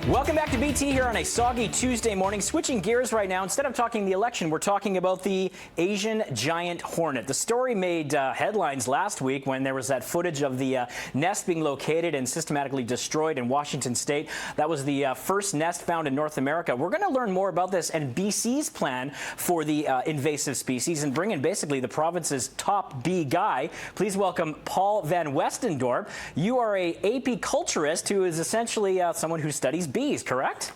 Welcome back to BT here on a soggy Tuesday morning. Switching gears right now, instead of talking the election, we're talking about the Asian giant hornet. The story made headlines last week when there was that footage of the nest being located and systematically destroyed in Washington state. That was the first nest found in North America. We're going to learn more about this and BC's plan for the invasive species and bring in basically the province's top bee guy. Please welcome Paul van Westendorp. You are a apiculturist who is essentially someone who studies bees, correct?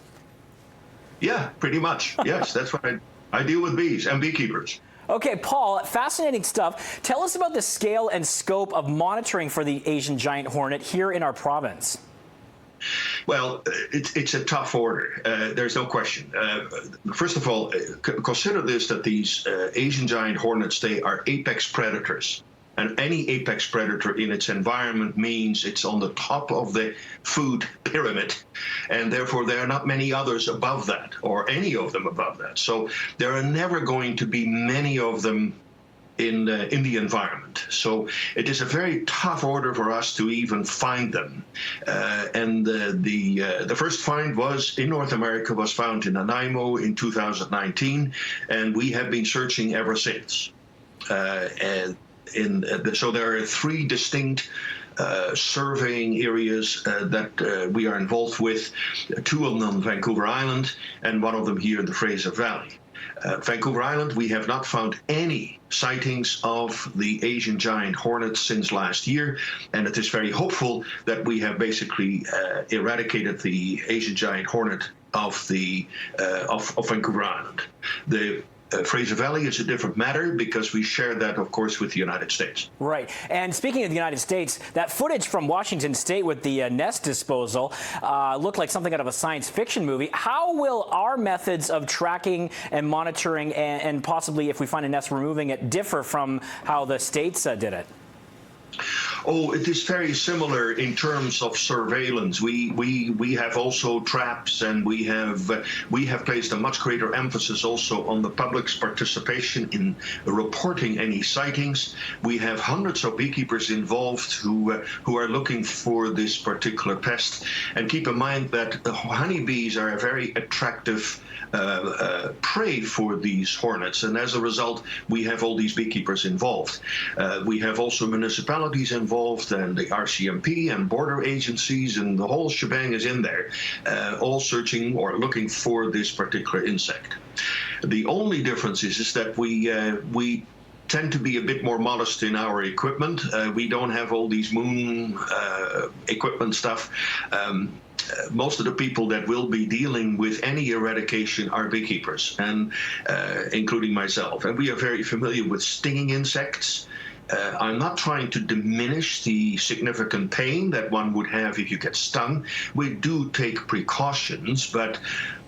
Yeah, pretty much. Yes, that's what I deal with bees and beekeepers. Okay, Paul, fascinating stuff. Tell us about the scale and scope of monitoring for the Asian giant hornet here in our province. Well, it's a tough order. There's no question. First of all, consider this, that these Asian giant hornets, they are apex predators. And any apex predator in its environment means it's on the top of the food pyramid, and therefore there are not many others above that, or any of them above that. So there are never going to be many of them in the environment. So it is a very tough order for us to even find them. The first find was in North America, was found in Nanaimo in 2019, and we have been searching ever since. So there are three distinct surveying areas that we are involved with, two of them on Vancouver Island and one of them here in the Fraser Valley. Vancouver Island, we have not found any sightings of the Asian giant hornet since last year, and it is very hopeful that we have basically eradicated the Asian giant hornet of Vancouver Island. The Fraser Valley is a different matter because we share that, of course, with the United States. Right. And speaking of the United States, that footage from Washington state with the nest disposal looked like something out of a science fiction movie. How will our methods of tracking and monitoring and possibly, if we find a nest, removing it, differ from how the states did it? Oh, it is very similar in terms of surveillance. We have also traps, and we have placed a much greater emphasis also on the public's participation in reporting any sightings. We have hundreds of beekeepers involved who are looking for this particular pest. And keep in mind that the honeybees are a very attractive prey for these hornets, and as a result, we have all these beekeepers involved. We have also municipalities involved, and the RCMP and border agencies, and the whole shebang is in there, all searching or looking for this particular insect. The only difference is that we tend to be a bit more modest in our equipment. We don't have all these moon equipment stuff. Most of the people that will be dealing with any eradication are beekeepers, and including myself. And we are very familiar with stinging insects. I'm not trying to diminish the significant pain that one would have if you get stung. We do take precautions, but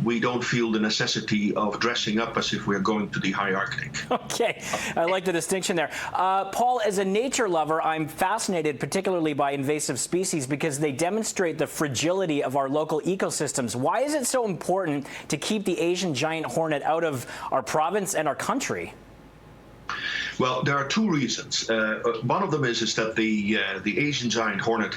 we don't feel the necessity of dressing up as if we're going to the high Arctic. Okay, I like the distinction there. Paul, as a nature lover, I'm fascinated particularly by invasive species because they demonstrate the fragility of our local ecosystems. Why is it so important to keep the Asian giant hornet out of our province and our country? Well, there are two reasons. One of them is that the Asian giant hornet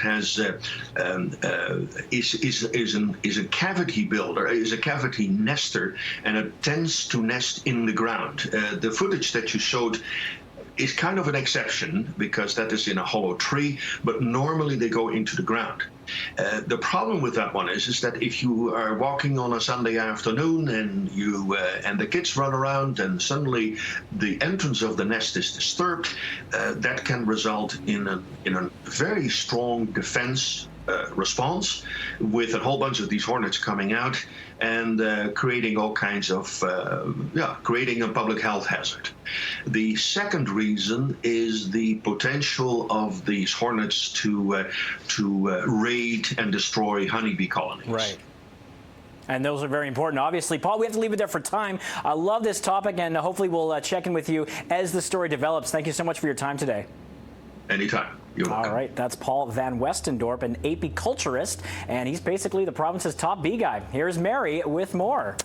is a cavity builder, is a cavity nester, and it tends to nest in the ground. The footage that you showed is kind of an exception because that is in a hollow tree, but normally they go into the ground. The problem with that one is that if you are walking on a Sunday afternoon and the kids run around and suddenly the entrance of the nest is disturbed, that can result in a very strong defense response, with a whole bunch of these hornets coming out and creating all kinds of creating a public health hazard. The second reason is the potential of these hornets to raid and destroy honeybee colonies. Right. And those are very important. Obviously, Paul, we have to leave it there for time. I love this topic, and hopefully we'll check in with you as the story develops. Thank you so much for your time today. Anytime. You're welcome. All right, that's Paul van Westendorp, an apiculturist, and he's basically the province's top bee guy. Here's Mary with more.